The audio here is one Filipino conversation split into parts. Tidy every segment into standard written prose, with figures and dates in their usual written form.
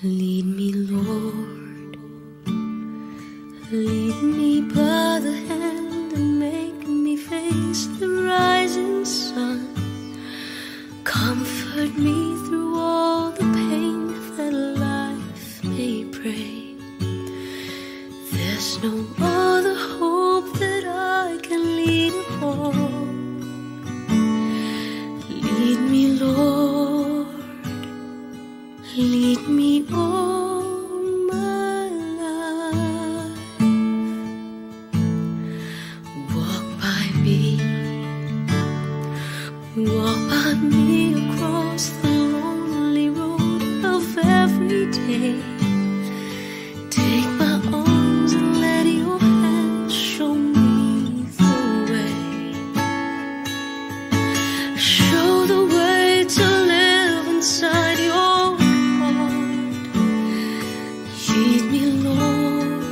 Lead me, Lord, lead me by the hand and make me face the rising sun. Comfort me through all the pain that life may bring. There's no other hope that I can lean upon. Lead me, Lord, lead me all my life. Walk by me across the lonely road of every day. Take my arms and let your hand show me the way. Show the way to live inside your heart. Lead me, Lord,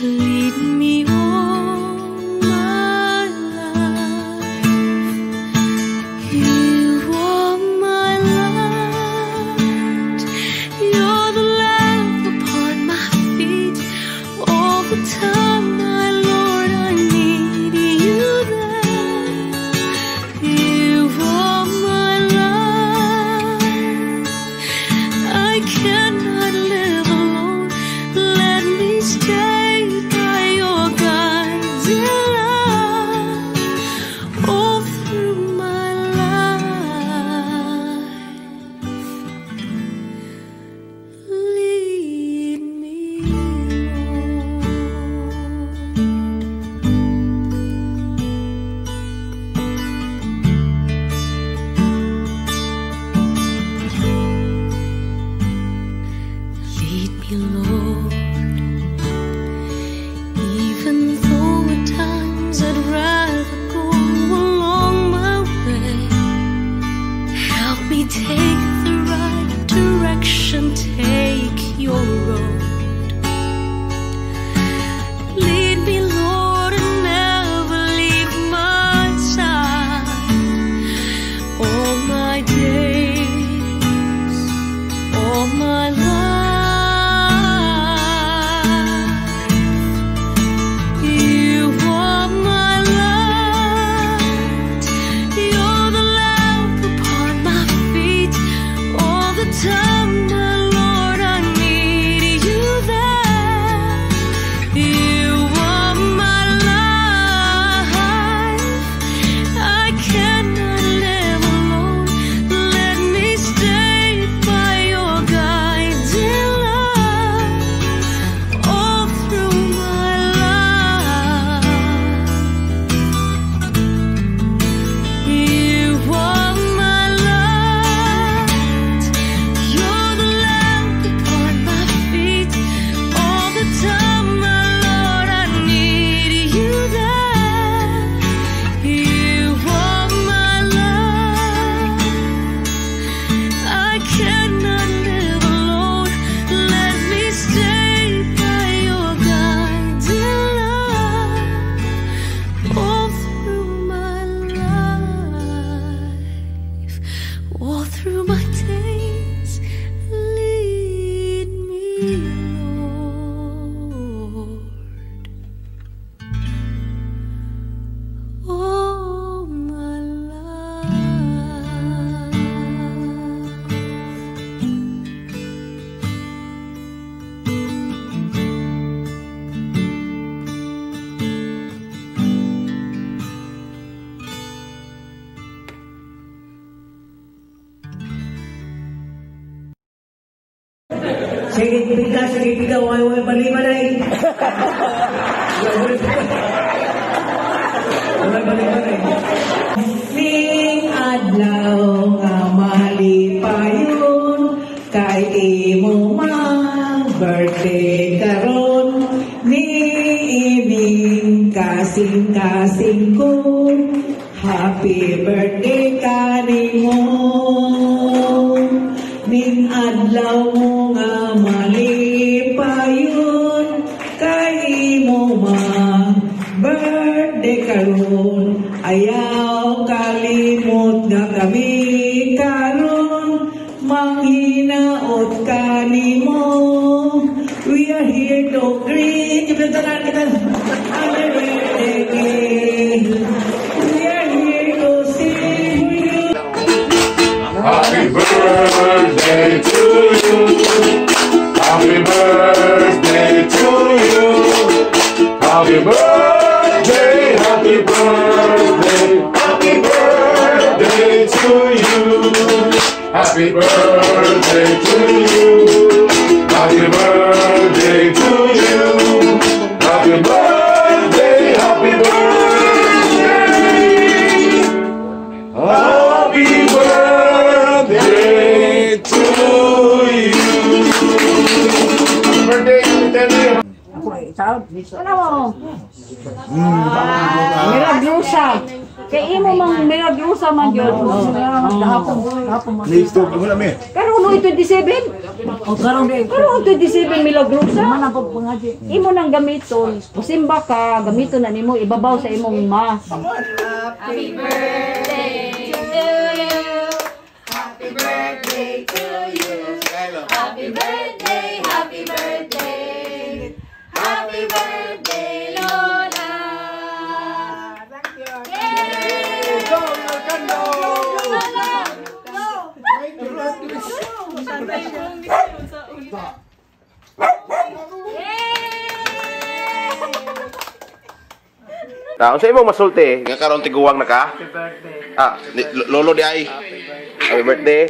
lead me all my life. You are my light. You're the lamp upon my feet. All the time, my Lord, I need you there. You are my life. I cannot live alone. Let me stay by your guiding love all through my life. Lead me, lead me, Lord. Even though at times I'd rather go along my way, help me take the right direction, take your road. Lead me, Lord, and never leave my side. All my days, all my life. You are my light. You're the lamp upon my feet. All the time, my Lord, I need you there. You are my life. I cannot live alone. Let me stay by your guiding love all through my life. You are my light. You're the lamp upon my feet. All the time, my Lord, I need you there. You are my life. I cannot live alone. Let me stay by your guiding love all through my life, all through my days. Lead me, Lord, all my life. Sige pika, wala balibalay. Wala balibalay. Ning adlaw nga malipayon, kay imo mang birthday karon, ni ining kasing-kasing ko. Happy birthday kanimo. Ning adlaw mo nga malipayon, kay imo mang birthday karon. Ayaw kalimot nga kami karon, manghinaot here to greet you. I'm here to sing for you. Happy birthday to you. Happy birthday to you. Happy birthday, happy birthday, happy birthday to you. Happy birthday to you. Happy birthday to you. Happy birthday, happy birthday. Happy birthday to you. Happy birthday, Teddy. Ano mo? Milagrusa. Kaya imo mang milagrusa man yun. Hapon. Pero no 27? Pero 27 milagrusa? Imo nang gamiton. Musimba ka, gamiton na nimo, ibabaw sa imong mas. Happy birthday to you. Happy birthday to you. Happy birthday, happy birthday. Happy birthday, Lola. Thank you. Yay! Go, Lola. Nah, sa imong masulti, nga karon tiguwang na ka? Happy birthday. Ah, lolo di ay. Happy birthday.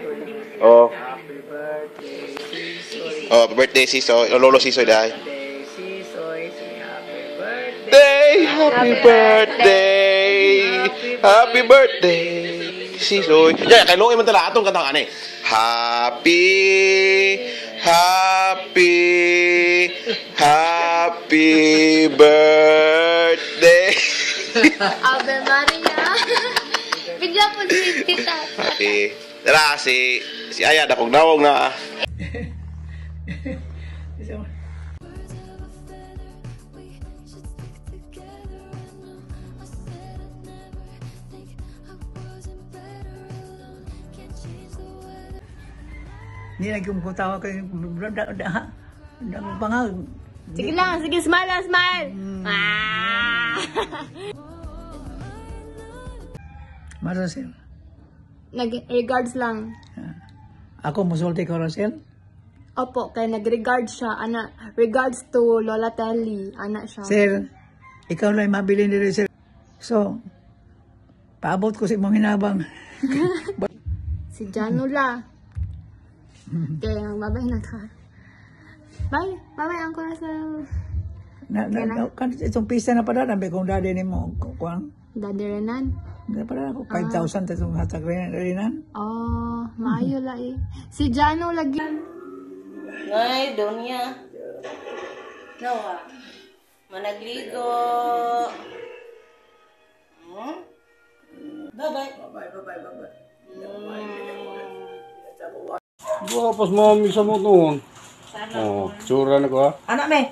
Oh. Happy birthday. Oh, happy birthday Sisoy. Lolo Sisoy di ay. Happy birthday. Happy birthday. Sisoy. Ya, kay Loe man tala atong kantang ani. Happy birthday. Ave Maria. Bigla po si Tita. Happy. Tara, si Aya, dakog dawog na. Hindi lagi kong kutawa kayo. Pangal. Sige lang, sige, smile. Ah! Marosel. Nag-regards lang. Ako musulti ko, Rosel. Opo, kaya nag-regards siya. Ana, regards to Lola Telly. Ana siya. Sir, ikaw lang mabili ni Sir. So, paabot ko sa imong hinabang. Si Janula. Kaya, babay na ka. Bye. Bye-bye, Uncle Russell. Itong pista na pala, nabi kong dadi ni mo. Kuang. Daddy Renan. Hindi pala ako, 5,000 itong hatag rinan. Oh, maayo la eh. Si Jano lagi. Ay, Donya. Nawa. Managligo. Bye-bye. Pas mami sa mo noon. Oh, tsura na ko ha. Anak me.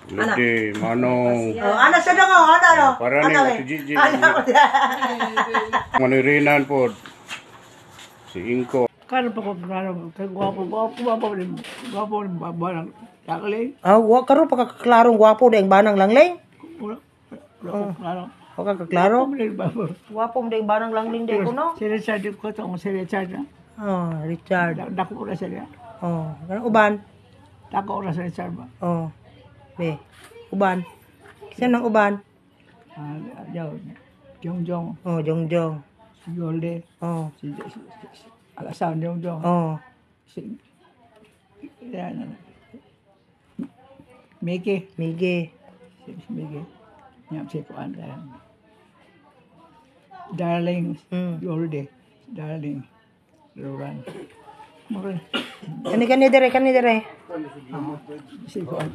Lagi, manong. Oh, anak sa dong, ano? Para ni Ate Gigi. Manirinan po. Si Inko. Kano pa ko, gwapo rin barang lakling. Ah, karo pa kaklarong gwapo ding banang langling. Klaro. O kaklaro. Gwapo. Gwapo ding banang langling ding kuno. Si Richard ko itong si Richard na. Oh, Richard. Dako na siya. Oh, kanang uban. Dako na si Richard ba? Oh. Be. Uban. Sino nang uban? Jongjong. Oh, Jongjong. Si Golde. Oh. Si Alasan Jongjong. Oh. Si Miki. Mige. Si Miki. Nyam si Kuan. Darling. Golde. Darling. Roran. Kani dire. Si Kuan.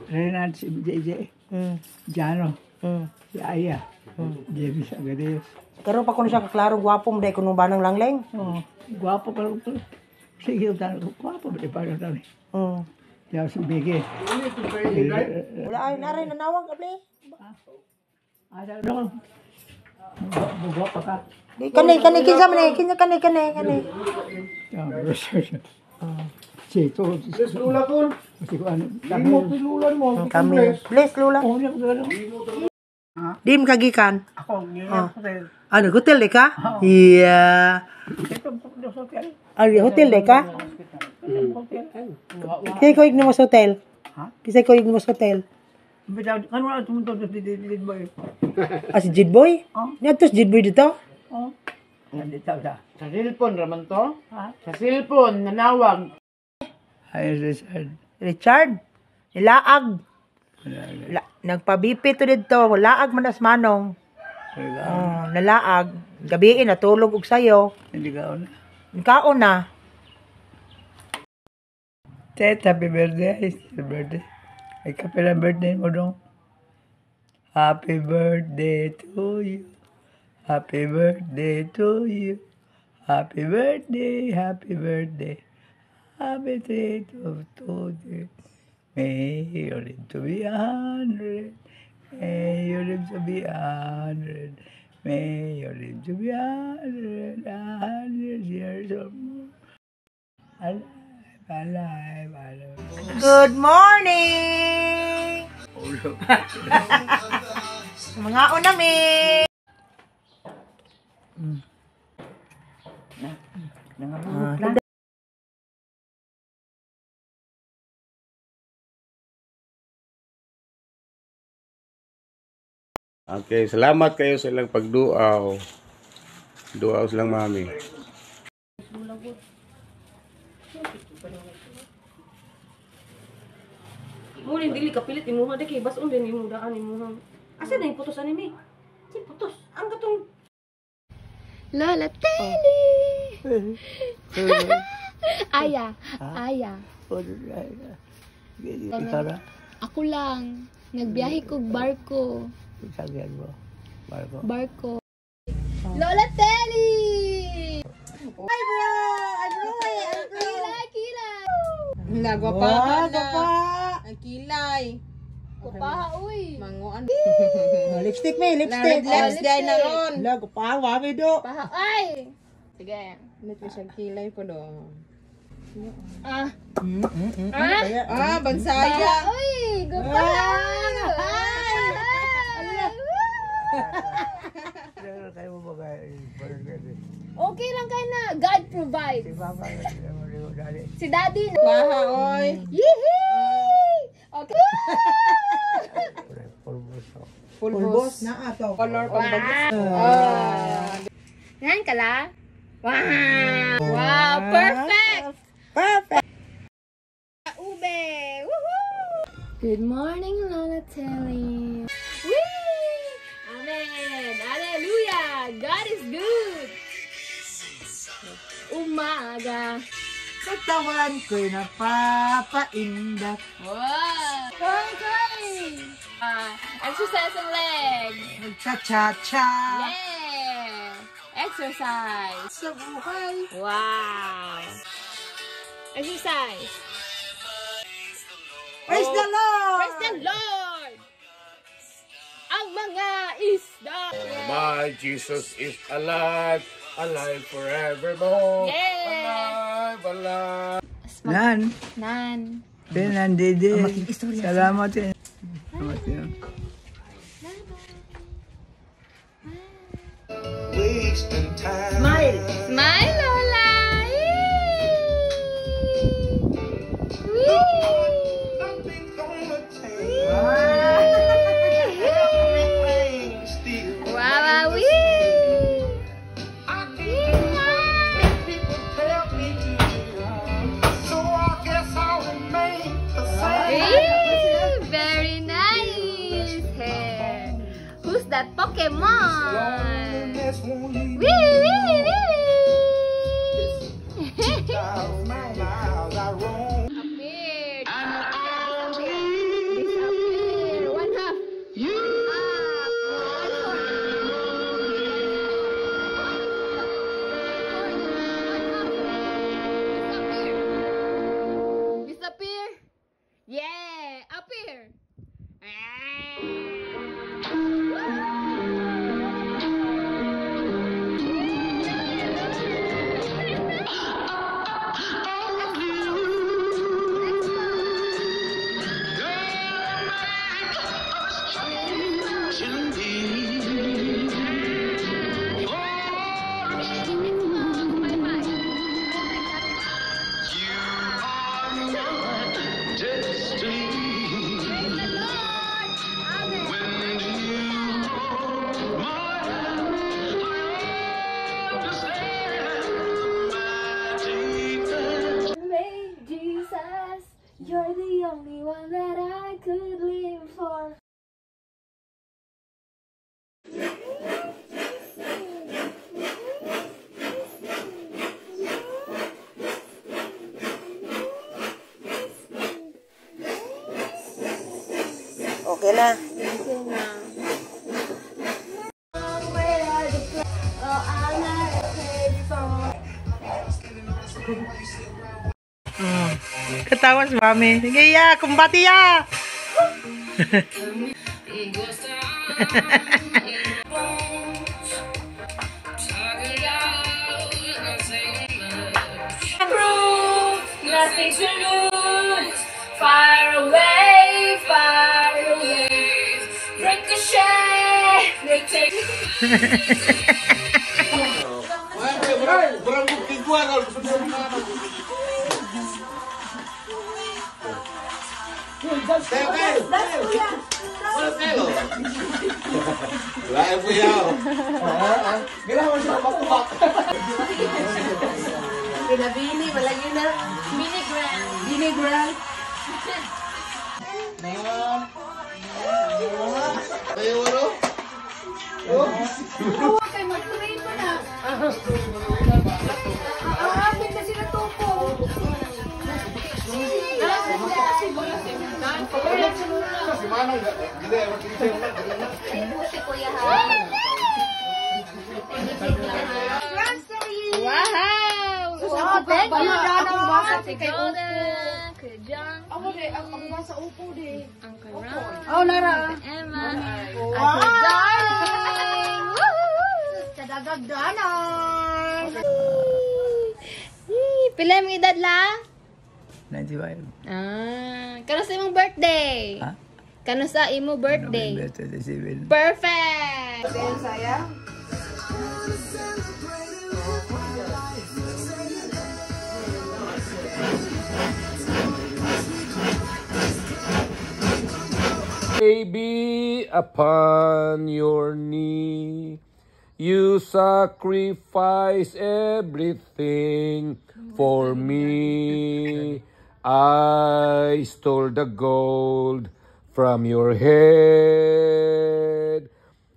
Renan, si JJ. Jano. Si Aya. James Agades. Karo pa kuno siya kaklaro gwapo mo dai kuno banang langling. Oh, gwapo ka ito. Sige, gwapo ba di pa rin tani? Oh. Kaya si Miki. Wala ay naray nanawag abli. Ada dong. Bugo pa ka. Kani kinsa man kani. Oh. Sito. Bless Lula ko. Kasi ko ano. Imo pilulan mo. Kami. Bless, Lula. Oh, ano. Dim kagikan. Ako, ngayon hotel. Ano, hotel de ka? Yeah. Ito, hotel. Hotel de ka? Hotel. Kisay ko igno mo sa hotel? Ha? Kisay ko igno mo sa hotel? Bitaw, ano na tumunto sa didid boy? Si Jidboy? Oh. Nato si Jidboy dito? Oh. Nandito sa. Sa cellphone raman to? Ha? Sa cellphone, nanawag. Ay, Richard. Richard? Nilaag. Nagpabipi to dito. Laag manas manong. Oh, nalaag. Gabiin, natulog og sayo. Hindi ka na. Kaon na. Tet, happy birthday. Happy birthday. Ay, kapila birthday mo dong. Happy birthday to you. Happy birthday to you. Happy birthday, happy birthday. Happy day to you. May you live to be 100. May you live to be 100. May you live to be 100 years or more. Alive. Good morning! Mga unami! Okay, salamat kayo sa ilang pagduaw. Duaw silang mami. Mo rin dili kapilit imuha de kay bason din imo daan imuha. Asa na yung putos anime? Si putos. Ang katong Lola Telly! Aya. Tara, Ako lang. Nagbiyahe kog barko. sabihan mo. Marco. Barko. Lola Telly! Hi bro! Kilay! Nagwapahan na! Ang kilay. Kupaha, uy! Manguan. Lipstick me, lipstick! Let's day na ron. Nagwapahan, wami do! Paha, ay! Sige. Lit mo siyang kilay po do. Ah! Bansaya. Uy! Kupaha! Kayo mo ba Okay lang kayo na. God provides. Si Daddy. Baha, oy. Yehey! Okay. Pulbos. Na ato. Color pambagas. Yan ka la? Wow! Wow! Perfect! Perfect! Ube! Woohoo! Good morning, Lola Telly. Whee! Amen! Hallelujah! God is good! Umaga! Katawan ko'y napapaindak. Wow! Okay! Exercise ang leg! Cha-cha-cha. Yeah! Exercise! Sa buhay. Wow! Exercise! Praise the Lord! Praise the Lord! Ang mga isda! My Jesus is alive, alive forevermore. Yeah! Alive. Nan, Nan! Nandidi. Salamat din. Salamat din. Smile! Smile, Lola! Whee! Wow, wee! Very nice hair. Who's that Pokemon? Wee, wee, wee. Appeared. Disappear. One half. Disappear. Yeah, up here. only one that I could live for. Okay na. Ketawa si Mami. Sige ya, kumbati ya. Nothing to lose. Far away, far away. Ricochet, they take. Pinabini, malagi na. Bini grand. Okay, mag-train mo na. Ganda sila tupo. Wow! Oh, thank you, Donna. Kay Golden, kay John. Ako sa upo din. Ang Karan. Oh, Nara. Emma. At si Darling. Woohoo! Kadagagdanan. Pila yung edad la? 95. Kano sa imong birthday? Ha? Kano sa imong birthday? November 27. Perfect! Baby, upon your knee, you sacrifice everything for me. I stole the gold from your head.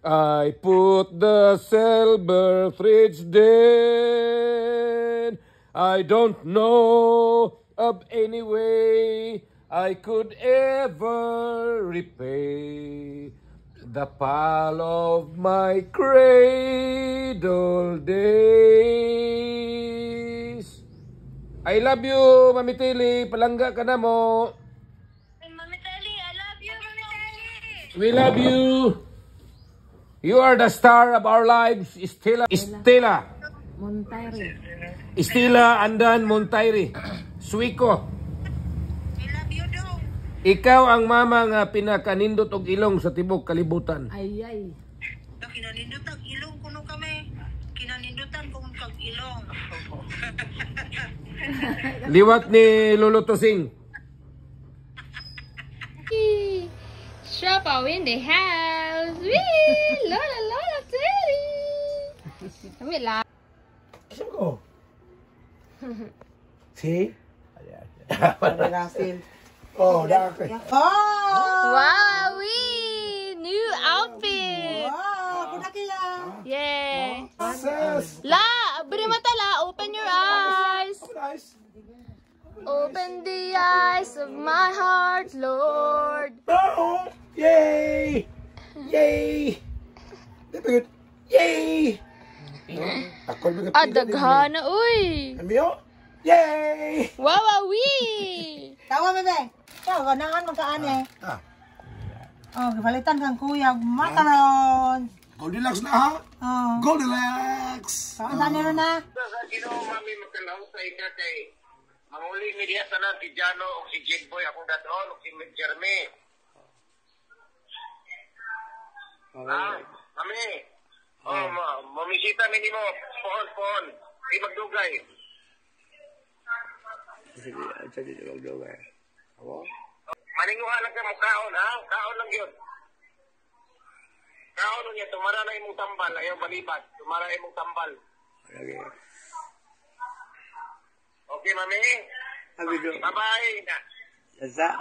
I put the silver threads then. I don't know of any way I could ever repay the pile of my cradle days. I love you, Mami Tili. Palangga ka na mo. Mami Tili, I love you, Mami Tili. We love you. You are the star of our lives, Estela. Montaire. Estela Andan Montaire. Suiko. Ikaw ang mama nga pinakanindot og ilong sa tibok kalibutan. Ay. Kinanindot ang ilong kuno kami. Kinanindutan kung kag ilong. Liwat ni Lolo Tosing. Shop in the house. Wee! Lola, Teddy. Kami lang. Saan ko? See? Oh, Rafael. Wow, new outfit. Wow, kunakiya. Yeah. Sus. La, abri mata la. Open your eyes. Open the eyes of my heart, Lord. Oh, yay! Yay! Yay! Daghana, uy. Amiyo? Yay! Wow, wee. Tawa, bebe. Tawa, ganaan magkaane. Oh, palitan kang kuya. Macaron. Goldilocks na ha? Oh. Goldilocks! Saan nilo na? Sino mami magkalaw sa inyo kay manguling ni diya tanan si Jano o si Jigboy akong dadon o si Jeremy. Mami. Oh, mamisita mi nimo pohon. Di magdugay. Sige, magdugay. Ako? Maninguha lang ka mo kaon ha? Kaon lang yun. Kaon lang yan. Tumara na imong tambal. Ayaw balibad. Tumara imong tambal. Okay. Okay, mami? Happy do. Bye-bye. Sa?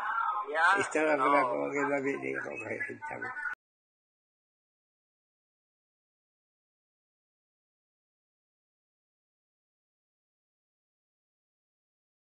Istara pala ko kay Babi, di ko kay Hintang.